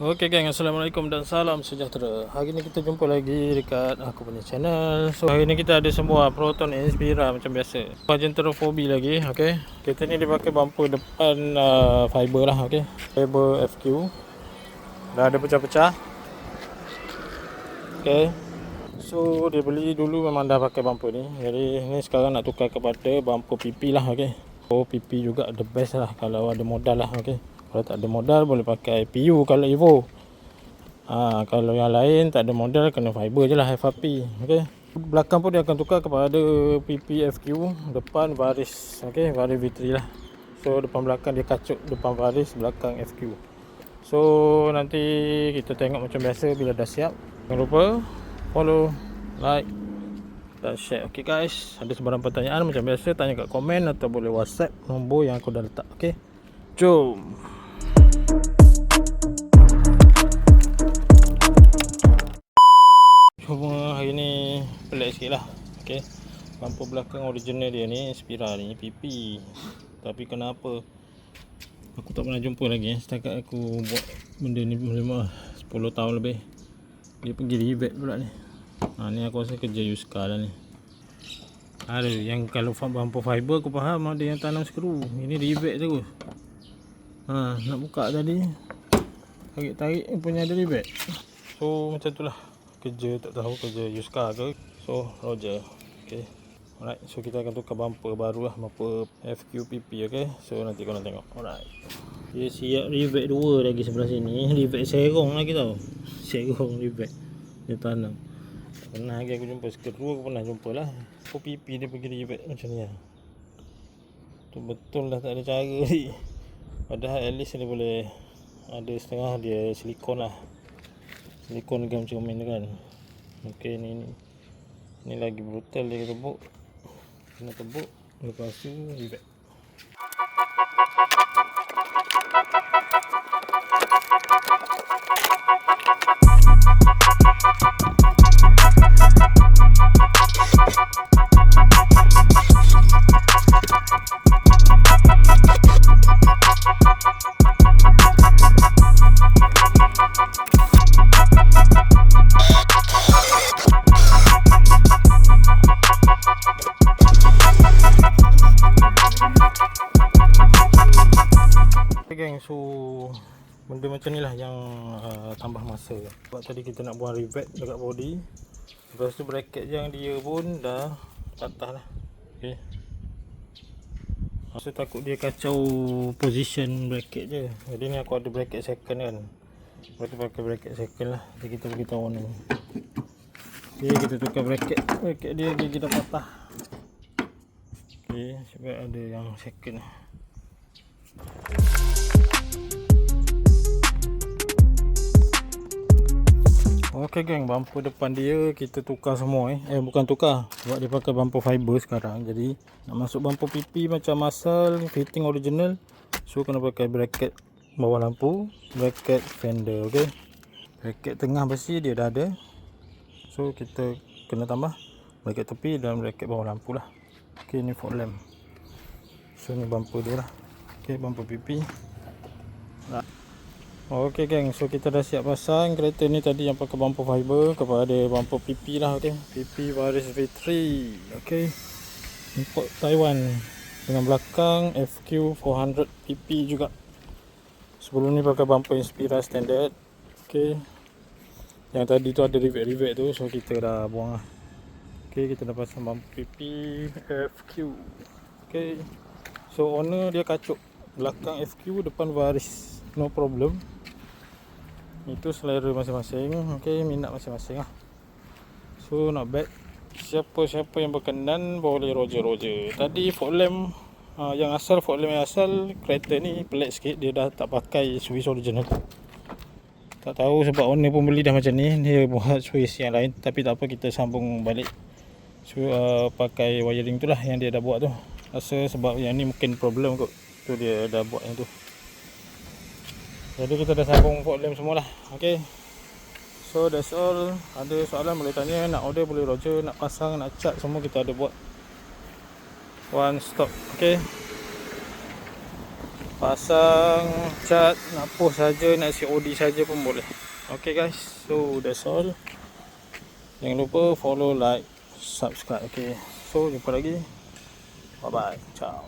Okey geng, Assalamualaikum dan salam sejahtera. Hari ni kita jumpa lagi dekat aku punya channel. So hari ni kita ada semua Proton Inspira macam biasa. Agenterophobia lagi, okey. Kita ni dia pakai bumper depan fiber lah, okey. Fiber FQ. Dah ada pecah-pecah. Okey. So dia beli dulu memang dah pakai bumper ni. Jadi ni sekarang nak tukar kepada bumper PP lah, okey. So PP juga the best lah kalau ada modal lah, okey. Kalau tak ada modal boleh pakai PU kalau Evo. Kalau yang lain tak ada modal kena fiber je lah, FRP. Okey. Belakang pun dia akan tukar kepada PPFQ, depan baris. Okey, baris V3 lah. So depan belakang dia kacuk, depan baris, belakang FQ. So nanti kita tengok macam biasa bila dah siap. Jangan lupa follow, like dan share. Okey guys, ada sebarang pertanyaan macam biasa tanya kat komen atau boleh WhatsApp nombor yang aku dah letak. Okey. Jom. Cuma hari ni pelik sikit lah. Okay. Bumper belakang original dia ni Inspira ni PP. Tapi kenapa aku tak pernah jumpa lagi. Setakat aku buat benda ni 10 tahun lebih. Dia pergi rivet pula ni. Ni aku rasa kerja Yuska lah ni. Ada yang kalau bumper fiber aku faham, ada yang tanam skru. Ini rivet terus. Nak buka tadi tarik punya ada rivet. So macam tu lah kerja, tak tahu kerja Yuska ke. So Roger. Okay. Alright, so kita akan tukar bumper baru lah, bumper FQPP. Okay, so nanti korang tengok. Alright, dia siap rivet 2 lagi sebelah sini. Rivet serong lagi tau. Serong rivet dia tanam. Tak pernah lagi aku jumpa skru. Aku pernah jumpa lah PP dia pergi rivet macam ni lah. Tu betul lah tak ada cara ni. Padahal at least dia boleh ada setengah dia silikon lah. Silikon gam cermin tu kan. Okey, ni lagi brutal dia tebuk. Kena tebuk, lepas tu rivet. Geng, so benda macam ni lah yang tambah masa. Sebab tadi kita nak buang rivet dekat body, lepas tu bracket yang dia pun dah patah lah. Okay. Saya takut dia kacau position bracket je. Jadi ni aku ada bracket second kan. Lepas tu pakai bracket second lah. Jadi kita beritahu ni. Okay, kita tukar bracket dia dah patah. Okay, sebab ada yang second lah. Okey geng, bumper depan dia kita tukar semua bukan tukar, sebab dia pakai bumper fiber sekarang. Jadi nak masuk bumper PP macam asal fitting original, so kena pakai bracket bawah lampu, bracket fender. Okey, bracket tengah besi dia dah ada, so kita kena tambah bracket tepi dan bracket bawah lampu lah. Okey, ni fog lamp. So ni bumper dia lah. Okey, bumper PP. Okey geng, so kita dah siap pasang kereta ni tadi yang pakai bumper fiber kepada bumper PP lah. Okey, PP baris V3. Okey, import Taiwan dengan belakang FQ 400 PP juga. Sebelum ni pakai bumper Inspira standard. Okey, yang tadi tu ada rivet-rivet tu, so kita dah buang lah. Okey, kita dah pasang bumper PP FQ. Okey, so owner dia kacuk belakang FQ, depan baris, no problem. Itu selera masing-masing. Okey, minat masing-masing lah. So not bad. Siapa-siapa yang berkenan boleh Roger. Tadi fog lamp yang asal, fog lamp yang asal kereta ni pelik sikit, dia dah tak pakai switch original. Tak tahu sebab owner pun beli dah macam ni, dia buat switch yang lain. Tapi tak apa, kita sambung balik. So pakai wiring tu lah yang dia dah buat tu. Rasa sebab yang ni mungkin problem kot, tu dia dah buat yang tu. Jadi kita dah sambung fog lamp semua lah. Okay, so that's all. Ada soalan boleh tanya, nak order boleh Roger, nak pasang, nak cat semua kita ada buat. One stop. Okay, pasang cat, nak post saja, nak COD saja pun boleh. Okay guys, so that's all. Jangan lupa follow, like, subscribe. Okay, so jumpa lagi. Bye bye, ciao.